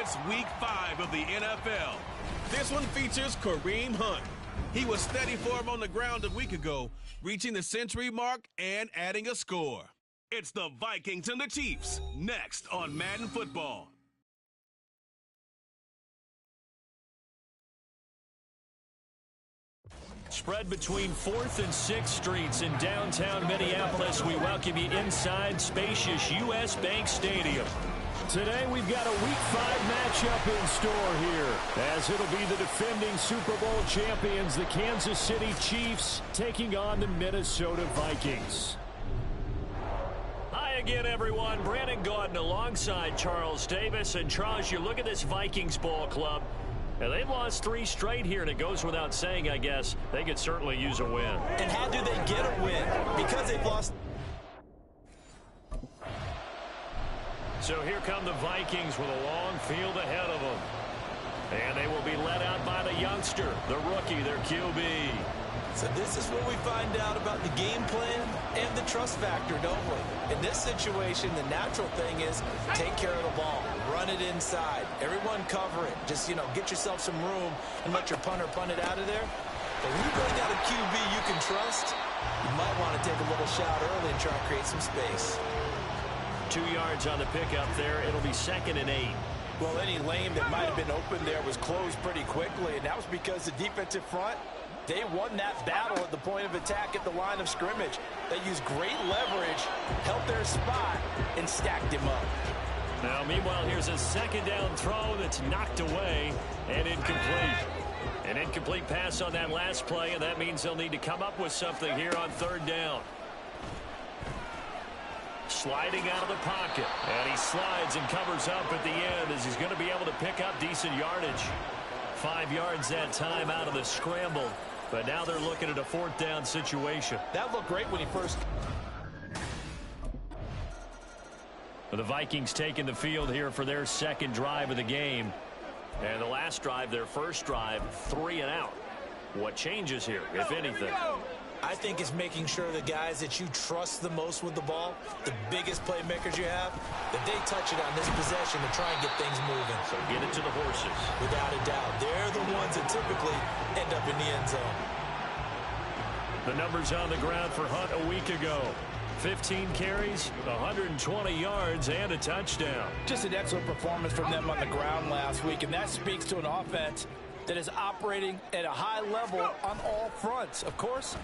It's Week 5 of the NFL. This one features Kareem Hunt. He was steady for him on the ground a week ago, reaching the century mark and adding a score. It's the Vikings and the Chiefs, next on Madden Football. Spread between 4th and 6th Streets in downtown Minneapolis. We welcome you inside spacious U.S. Bank Stadium. Today we've got a Week 5 matchup in store here, as it'll be the defending Super Bowl champions, the Kansas City Chiefs, taking on the Minnesota Vikings. Hi again, everyone. Brandon Gaudin alongside Charles Davis. And Charles, you look at this Vikings ball club. Now, they've lost 3 straight here, and it goes without saying, I guess, they could certainly use a win. And how do they get a win? Because they've lost. So here come the Vikings with a long field ahead of them. And they will be led out by the youngster, the rookie, their QB. So this is where we find out about the game plan and the trust factor, don't we? In this situation, the natural thing is take care of the ball. Run it inside. Everyone cover it. Just, get yourself some room and let your punter punt it out of there. But when you really got a QB you can trust, you might want to take a little shot early and try and create some space. 2 yards on the pickup there. It'll be 2nd and 8. Well, any lane that might have been open there was closed pretty quickly, and that was because the defensive front, they won that battle at the point of attack at the line of scrimmage. They used great leverage, held their spot, and stacked him up. Now, meanwhile, here's a 2nd down throw that's knocked away and incomplete. An incomplete pass on that last play, and that means they'll need to come up with something here on 3rd down. Sliding out of the pocket, and he slides and covers up at the end as he's going to be able to pick up decent yardage. 5 yards that time out of the scramble, but now they're looking at a 4th down situation. That looked great when he first... The Vikings taking the field here for their 2nd drive of the game. And the last drive, their first drive, 3 and out. What changes here, if anything? I think it's making sure the guys that you trust the most with the ball, the biggest playmakers you have, that they touch it on this possession to try and get things moving. So get it to the horses. Without a doubt. They're the ones that typically end up in the end zone. The numbers on the ground for Hunt a week ago. 15 carries, 120 yards, and a touchdown. Just an excellent performance from them on the ground last week, and that speaks to an offense that is operating at a high level on all fronts. Of course,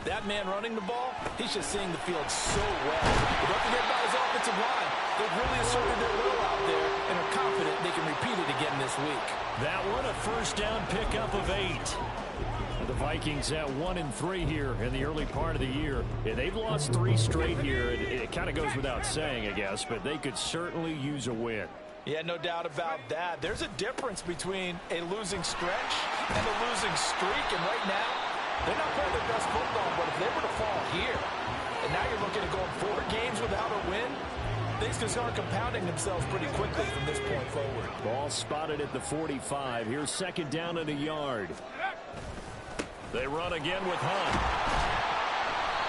that man running the ball, he's just seeing the field so well. But don't forget about his offensive line. They've really asserted their will out there and are confident they can repeat it again this week. That one, a 1st down pickup of 8. The Vikings at 1-3 here in the early part of the year. And they've lost 3 straight here. It kind of goes without saying, I guess, but they could certainly use a win. Yeah, no doubt about that. There's a difference between a losing stretch and a losing streak. And right now, they're not playing their best football. But if they were to fall here, and now you're looking at going 4 games without a win, things can start compounding themselves pretty quickly from this point forward. Ball spotted at the 45. Here's 2nd down and a yard. They run again with Hunt.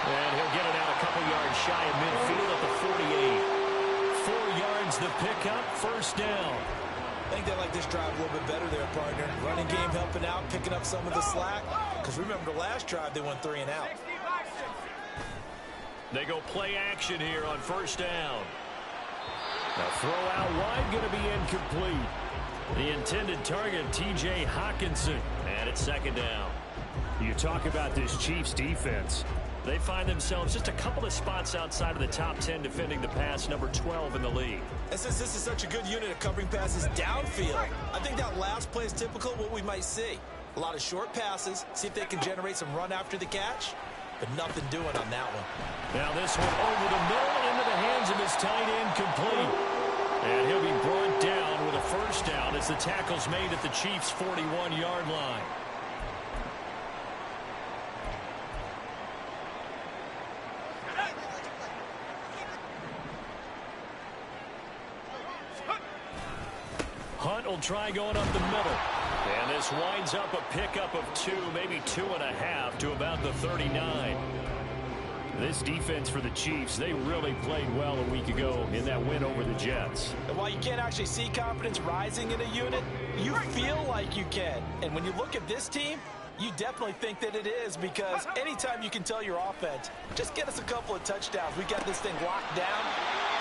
And he'll get it out a couple yards shy of midfield at the 48. 4 yards the pickup, 1st down. I think they like this drive a little bit better there, partner. Running game helping out, picking up some of the slack. Because remember the last drive, they went 3 and out. They go play action here on 1st down. Now throw out wide, going to be incomplete. The intended target, T.J. Hawkinson. And it's 2nd down. You talk about this Chiefs defense. They find themselves just a couple of spots outside of the top 10 defending the pass, number 12 in the league. And since this is such a good unit of covering passes downfield, I think that last play is typical of what we might see. A lot of short passes, see if they can generate some run after the catch, but nothing doing on that one. Now this one over the middle into the hands of his tight end, complete. And he'll be brought down with a 1st down as the tackle's made at the Chiefs' 41-yard line. Hunt will try going up the middle. And this winds up a pickup of 2, maybe 2.5 to about the 39. This defense for the Chiefs, they really played well a week ago in that win over the Jets. And while you can't actually see confidence rising in a unit, you feel like you can. And when you look at this team, you definitely think that it is, because anytime you can tell your offense, just get us a couple of touchdowns, we got this thing locked down,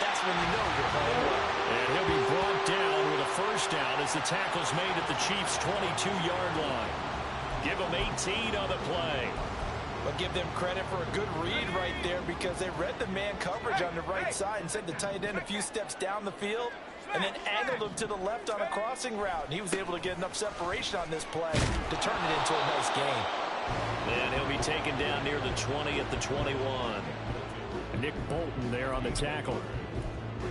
that's when you know you're playing well. And he'll be brought down with a first down as the tackle's made at the Chiefs' 22-yard line. Give them 18 on the play. But give them credit for a good read right there, because they read the man coverage on the right side and sent the tight end a few steps down the field and then angled him to the left on a crossing route. And he was able to get enough separation on this play to turn it into a nice game. And he'll be taken down near the 20 at the 21. Nick Bolton there on the tackle.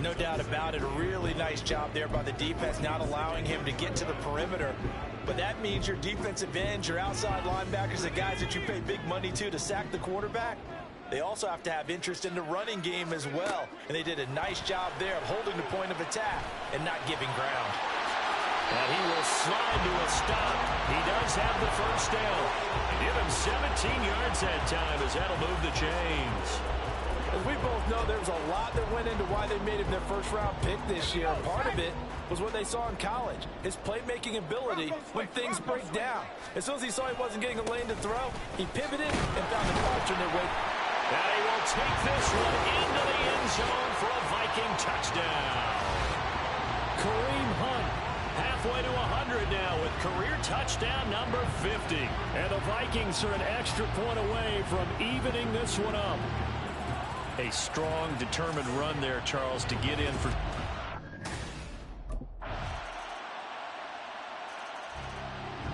No doubt about it. A really nice job there by the defense, not allowing him to get to the perimeter. But that means your defensive ends, your outside linebackers, the guys that you pay big money to sack the quarterback, they also have to have interest in the running game as well. And they did a nice job there of holding the point of attack and not giving ground. And he will slide to a stop. He does have the first down. Give him 17 yards that time as that'll move the chains. As we both know, there was a lot that went into why they made him their first-round pick this year. Part of it was what they saw in college, his playmaking ability when things break down. As soon as he saw he wasn't getting a lane to throw, he pivoted and found an alternate way. And he will take this one into the end zone for a Viking touchdown. Kareem Hunt halfway to 100 now with career touchdown number 50. And the Vikings are an extra point away from evening this one up. A strong, determined run there, Charles, to get in for...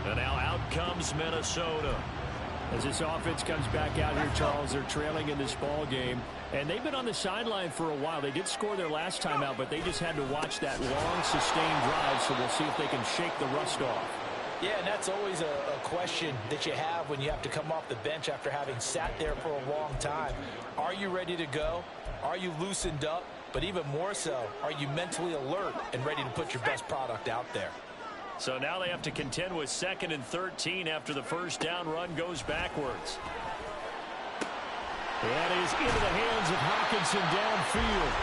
And now out comes Minnesota. As this offense comes back out here, Charles, they're trailing in this ball game. And they've been on the sideline for a while. They did score their last time out, but they just had to watch that long, sustained drive, so we'll see if they can shake the rust off. Yeah, and that's always a question that you have when you have to come off the bench after having sat there for a long time. Are you ready to go? Are you loosened up? But even more so, are you mentally alert and ready to put your best product out there? So now they have to contend with 2nd and 13 after the first down run goes backwards. That is into the hands of Hawkinson downfield.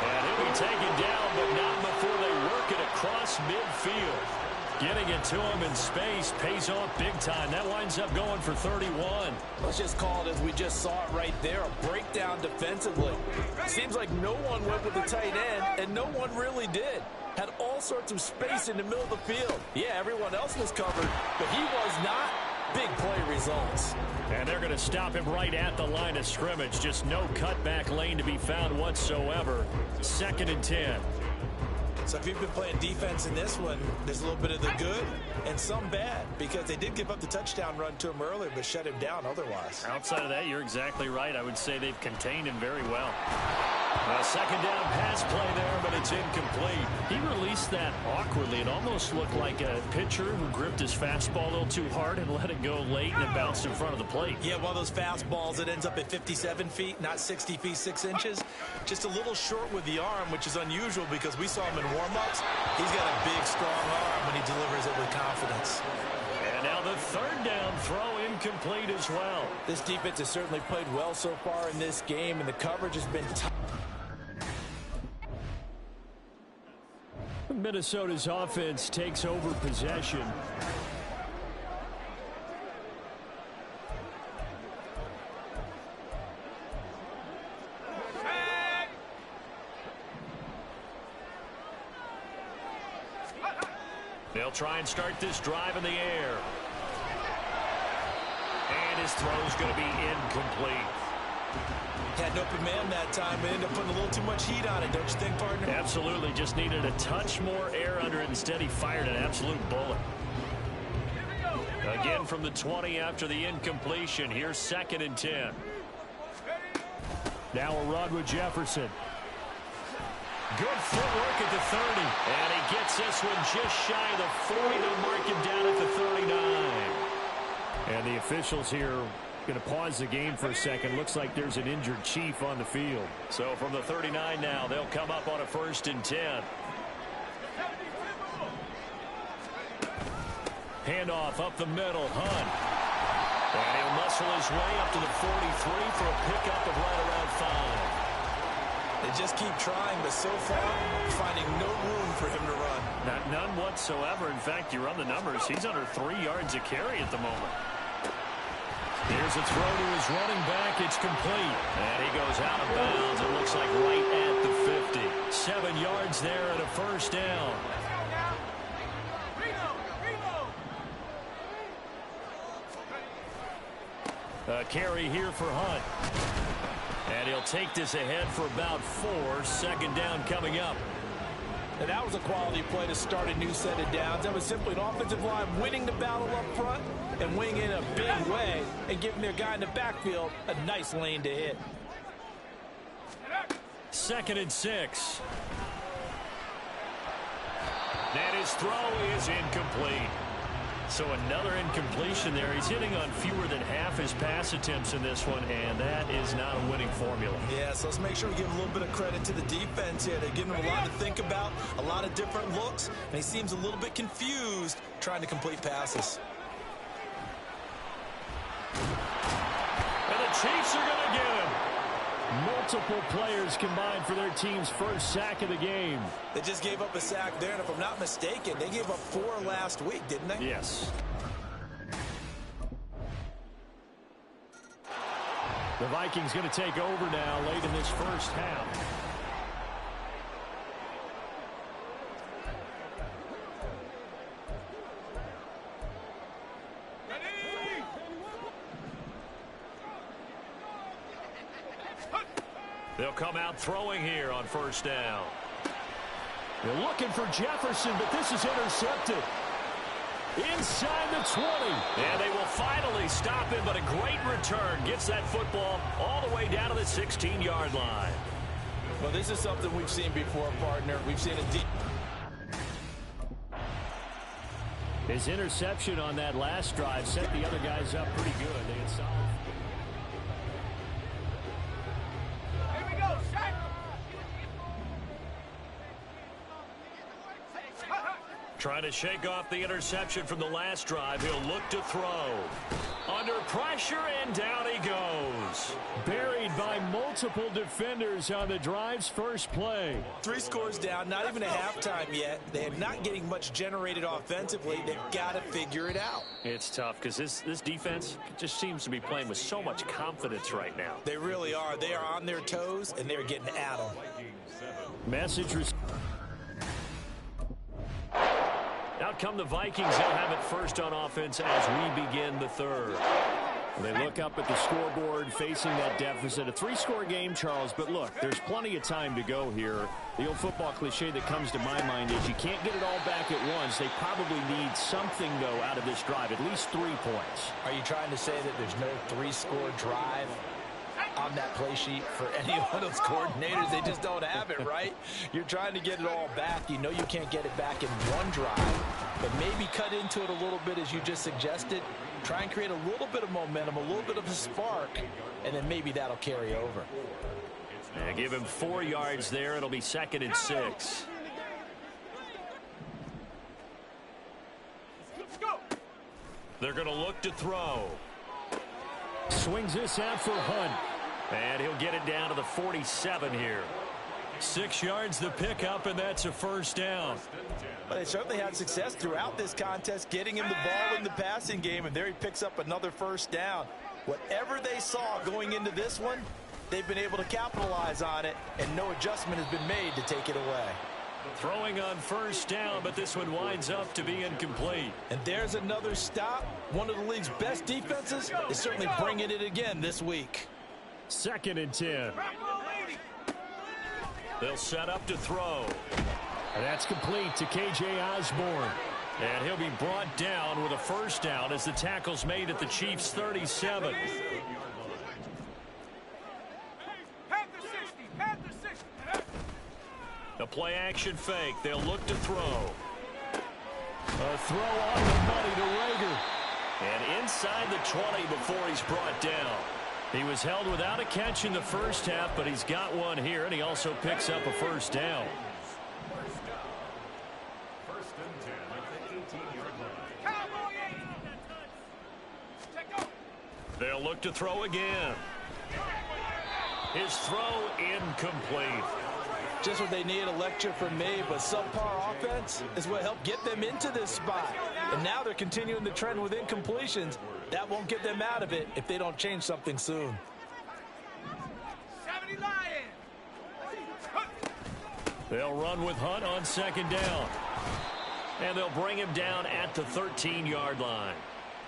And he'll be taken down, but not before they work it across midfield. Getting it to him in space pays off big time. That winds up going for 31. Let's just call it as we just saw it right there, a breakdown defensively. Seems like no one went with the tight end, and no one really did. Had all sorts of space in the middle of the field. Yeah, everyone else was covered, but he was not. Big play results. And they're going to stop him right at the line of scrimmage. Just no cutback lane to be found whatsoever. 2nd and 10. So if you've been playing defense in this one, there's a little bit of the good and some bad, because they did give up the touchdown run to him earlier, but shut him down otherwise. Outside of that, you're exactly right. I would say they've contained him very well. A 2nd down pass play there, but it's incomplete. He released that awkwardly. It almost looked like a pitcher who gripped his fastball a little too hard and let it go late, and it bounced in front of the plate. Yeah, one of those fastballs, it ends up at 57 feet, not 60 feet, 6 inches. Just a little short with the arm, which is unusual because we saw him in warm-ups. He's got a big, strong arm when he delivers it with confidence. And now the 3rd down throw incomplete as well. This defense has certainly played well so far in this game, and the coverage has been tough. Minnesota's offense takes over possession. They'll try and start this drive in the air. And his throw's going to be incomplete. Had an open man that time, and ended up putting a little too much heat on it, don't you think, partner? Absolutely. Just needed a touch more air under it. Instead, he fired an absolute bullet. Again from the 20 after the incompletion. Here's 2nd and 10. Now a run with Jefferson. Good footwork at the 30. And he gets this one just shy of the 40. They'll mark him down at the 39. And the officials here going to pause the game for a second. Looks like there's an injured Chief on the field. So from the 39 now, they'll come up on a 1st and 10. Handoff up the middle. Hunt. And he'll muscle his way up to the 43 for a pickup of right around 5. They just keep trying, but so far, finding no room for him to run. None whatsoever. In fact, you run the numbers. He's under 3 yards a carry at the moment. Here's a throw to his running back. It's complete. And he goes out of bounds. It looks like right at the 50. 7 yards there and a first down. A carry here for Hunt. And he'll take this ahead for about 4. Second down coming up. And that was a quality play to start a new set of downs. That was simply an offensive line winning the battle up front and winning in a big way and giving their guy in the backfield a nice lane to hit. 2nd and 6. And his throw is incomplete. So another incompletion there. He's hitting on fewer than half his pass attempts in this one, and that is not a winning formula. Yeah, so let's make sure we give a little bit of credit to the defense here. They're giving him a lot to think about, a lot of different looks, and he seems a little bit confused trying to complete passes. And the Chiefs are going to get him. Multiple players combined for their team's first sack of the game. They just gave up a sack there, and if I'm not mistaken, they gave up 4 last week, didn't they? Yes. The Vikings going to take over now late in this first half. They'll come out throwing here on first down. They're looking for Jefferson, but this is intercepted. Inside the 20. And they will finally stop him, but a great return. Gets that football all the way down to the 16-yard line. Well, this is something we've seen before, partner. We've seen a deep... His interception on that last drive set the other guys up pretty good. They had solid. Trying to shake off the interception from the last drive. He'll look to throw. Under pressure, and down he goes. Buried by multiple defenders on the drive's first play. 3 scores down, not even a halftime yet. They are not getting much generated offensively. They've got to figure it out. It's tough because this defense just seems to be playing with so much confidence right now. They really are. They are on their toes, and they're getting at them. Message received. Out come the Vikings. They'll have it first on offense as we begin the third. They look up at the scoreboard facing that deficit. A 3-score game, Charles, but look, there's plenty of time to go here. The old football cliche that comes to my mind is you can't get it all back at once. They probably need something, though, out of this drive, at least 3 points. Are you trying to say that there's no 3-score drive on that play sheet for any one of those coordinators? They just don't have it, right? You're trying to get it all back. You know you can't get it back in one drive, but maybe cut into it a little bit as you just suggested. Try and create a little bit of momentum, a little bit of a spark, and then maybe that'll carry over. Yeah, give him 4 yards there. It'll be 2nd and 6. They're going to look to throw. Swings this out for Hunt. And he'll get it down to the 47 here. 6 yards the pickup, and that's a first down. Well, they certainly had success throughout this contest, getting him the ball in the passing game, and there he picks up another first down. Whatever they saw going into this one, they've been able to capitalize on it, and no adjustment has been made to take it away. Throwing on first down, but this one winds up to be incomplete. And there's another stop. One of the league's best defenses is certainly bringing it again this week. 2nd and 10. They'll set up to throw. And that's complete to K.J. Osborne. And he'll be brought down with a first down as the tackle's made at the Chiefs' 37. A play-action fake. They'll look to throw. A throw on the money to Rager. And inside the 20 before he's brought down. He was held without a catch in the first half, but he's got one here, and he also picks up a first down. First and 10 at the 18-yard line. They'll look to throw again. His throw incomplete. Just what they need, a lecture from me, but subpar offense is what helped get them into this spot. And now they're continuing the trend with incompletions. That won't get them out of it if they don't change something soon. They'll run with Hunt on second down. And they'll bring him down at the 13-yard line.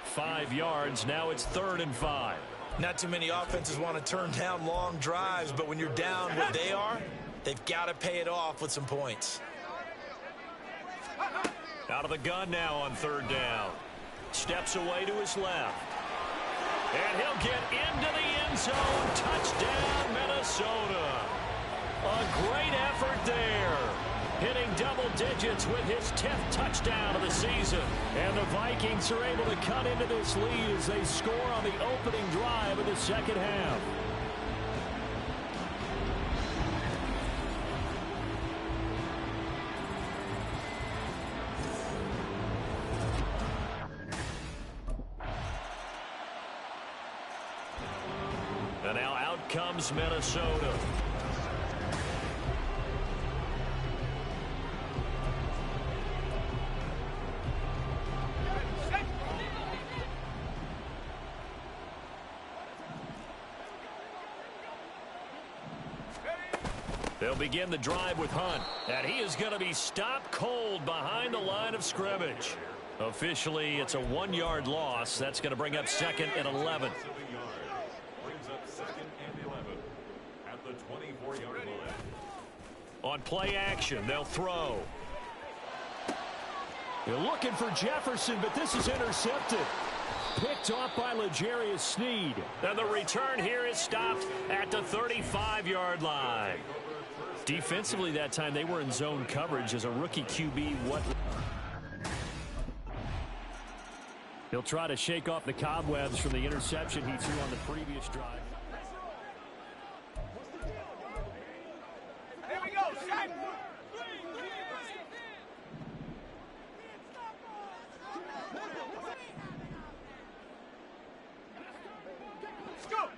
5 yards, now it's 3rd and 5. Not too many offenses want to turn down long drives, but when you're down what they are, they've got to pay it off with some points. Out of the gun now on 3rd down. Steps away to his left. And he'll get into the end zone. Touchdown, Minnesota. A great effort there. Hitting double digits with his 10th touchdown of the season. And the Vikings are able to cut into this lead as they score on the opening drive of the second half. And now out comes Minnesota. They'll begin the drive with Hunt, and he is going to be stopped cold behind the line of scrimmage. Officially, it's a 1-yard loss. That's going to bring up 2nd and 11. Brings up 2nd and 11 at the 24-yard line. On play action, they'll throw. They're looking for Jefferson, but this is intercepted. Picked off by L'Jarius Sneed. And the return here is stopped at the 35-yard line. Defensively that time, they were in zone coverage as a rookie QB. He'll try to shake off the cobwebs from the interception he threw on the previous drive. Here we go, set. Let's go.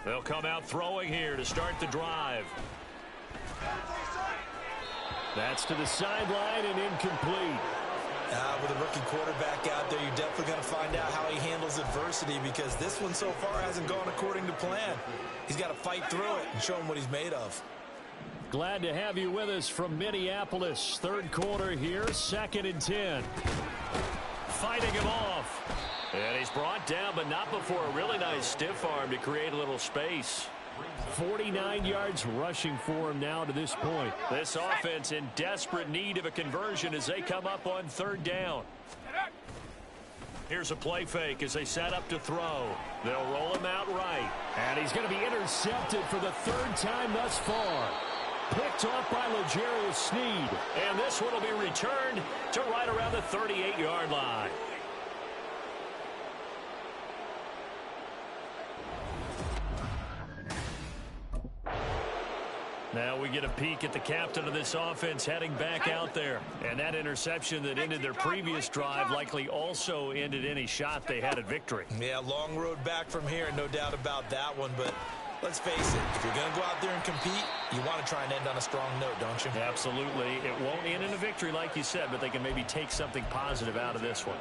They'll come out throwing here to start the drive. That's to the sideline and incomplete. With a rookie quarterback out there, you're definitely going to find out how he handles adversity because this one so far hasn't gone according to plan. He's got to fight through it and show him what he's made of. Glad to have you with us from Minneapolis. 3rd quarter here, 2nd and 10. Fighting him off. And he's brought down, but not before a really nice stiff arm to create a little space. 49 yards rushing for him now to this point. This offense in desperate need of a conversion as they come up on 3rd down. Here's a play fake as they set up to throw. They'll roll him out right. And he's going to be intercepted for the 3rd time thus far. Picked off by L'Jarius Sneed. And this one will be returned to right around the 38-yard line. Now we get a peek at the captain of this offense heading back out there. And that interception that ended their previous drive likely also ended any shot they had at victory. Yeah, long road back from here, no doubt about that one. But let's face it, if you're going to go out there and compete, you want to try and end on a strong note, don't you? Absolutely. It won't end in a victory like you said, but they can maybe take something positive out of this one.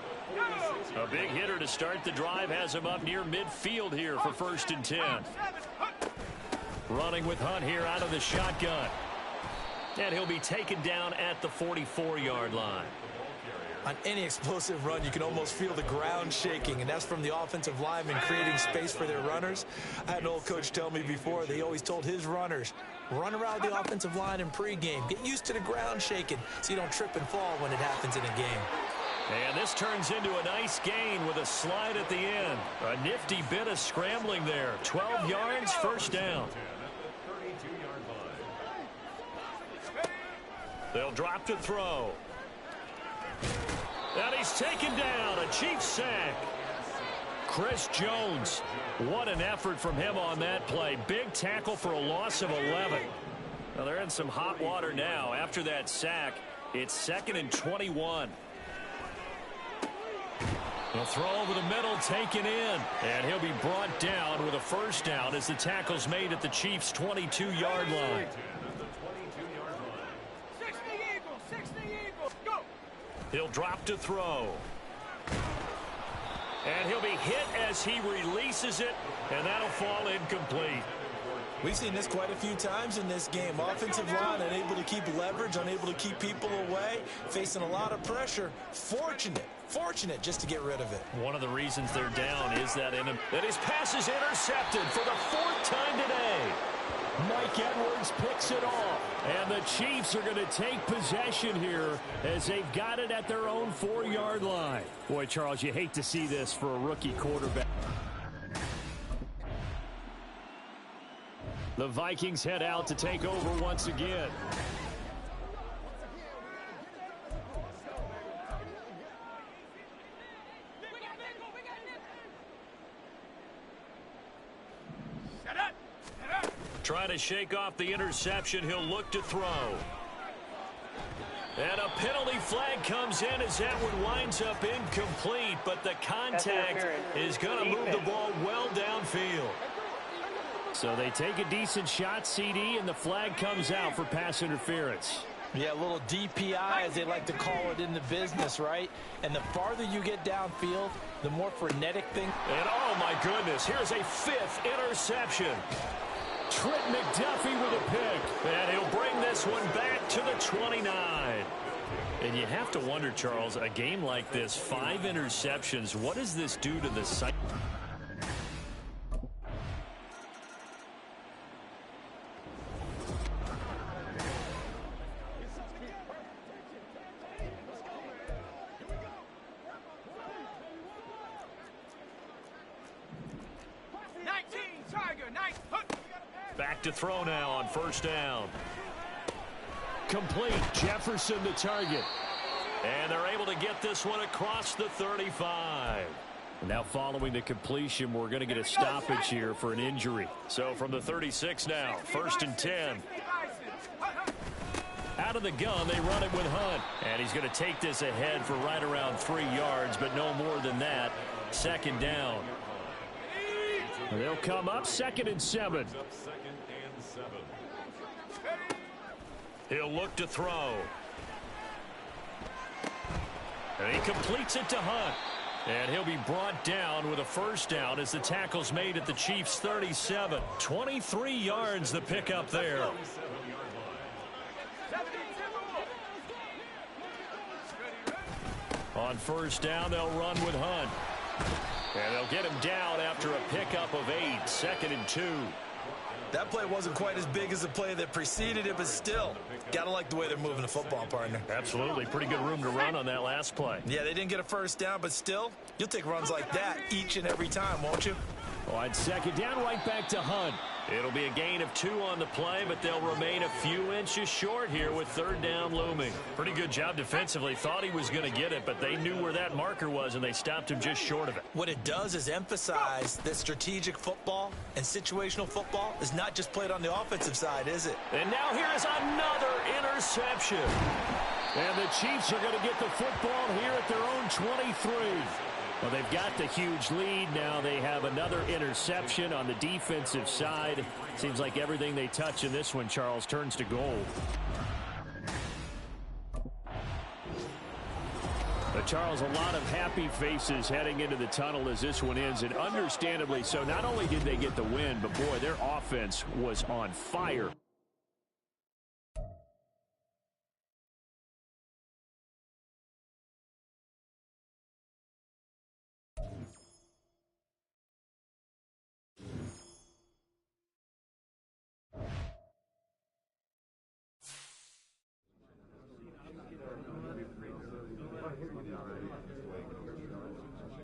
A big hitter to start the drive has him up near midfield here for 1st and 10. Running with Hunt here out of the shotgun. And he'll be taken down at the 44-yard line. On any explosive run, you can almost feel the ground shaking, and that's from the offensive linemen creating space for their runners. I had an old coach tell me before, they always told his runners, run around the offensive line in pregame. Get used to the ground shaking so you don't trip and fall when it happens in a game. And this turns into a nice gain with a slide at the end. A nifty bit of scrambling there. 12 yards, 1st down. They'll drop to throw. And he's taken down. A Chiefs sack. Chris Jones. What an effort from him on that play. Big tackle for a loss of 11. Well, they're in some hot water now. After that sack, it's 2nd and 21. He'll throw over the middle, taken in, and he'll be brought down with a first down as the tackle's made at the Chiefs' 22-yard line. 60 Eagles, 60 Eagles, go! He'll drop to throw. And he'll be hit as he releases it, and that'll fall incomplete. We've seen this quite a few times in this game. Offensive line unable to keep leverage, unable to keep people away, facing a lot of pressure. Fortunate just to get rid of it. One of the reasons they're down is that his pass is intercepted for the 4th time today. Mike Edwards picks it off. And the Chiefs are going to take possession here as they've got it at their own 4-yard line. Boy, Charles, you hate to see this for a rookie quarterback. The Vikings head out to take over once again. Trying to shake off the interception. He'll look to throw. And a penalty flag comes in as that one winds up incomplete, but the contact is going to move the ball well downfield. So they take a decent shot, CD, and the flag comes out for pass interference. Yeah, a little DPI, as they like to call it in the business, right? And the farther you get downfield, the more frenetic thing. And oh my goodness, here's a 5th interception. Trent McDuffie with a pick. And he'll bring this one back to the 29. And you have to wonder, Charles, a game like this, 5 interceptions, what does this do to the site? Back to throw now on first down. Complete. Jefferson the target. And they're able to get this one across the 35. Now following the completion, we're going to get a stoppage here for an injury. So from the 36 now, 1st and 10. Out of the gun, they run it with Hunt. And he's going to take this ahead for right around 3 yards, but no more than that. 2nd down. They'll come up 2nd and 7. He'll look to throw. And he completes it to Hunt. And he'll be brought down with a first down as the tackle's made at the Chiefs' 37. 23 yards the pickup there. On first down, they'll run with Hunt. And they'll get him down after a pickup of 8. 2nd and 2. That play wasn't quite as big as the play that preceded it, but still, got to like the way they're moving the football, partner. Absolutely. Pretty good room to run on that last play. Yeah, they didn't get a first down, but still, you'll take runs like that each and every time, won't you? On 2nd down, right back to Hunt. It'll be a gain of 2 on the play, but they'll remain a few inches short here with 3rd down looming. Pretty good job defensively. Thought he was going to get it, but they knew where that marker was, and they stopped him just short of it. What it does is emphasize that strategic football and situational football is not just played on the offensive side, is it? And now here is another interception. And the Chiefs are going to get the football here at their own 23. Well, they've got the huge lead. Now they have another interception on the defensive side. Seems like everything they touch in this one, Charles, turns to gold. But Charles, a lot of happy faces heading into the tunnel as this one ends, and understandably so. Not only did they get the win, but boy, their offense was on fire.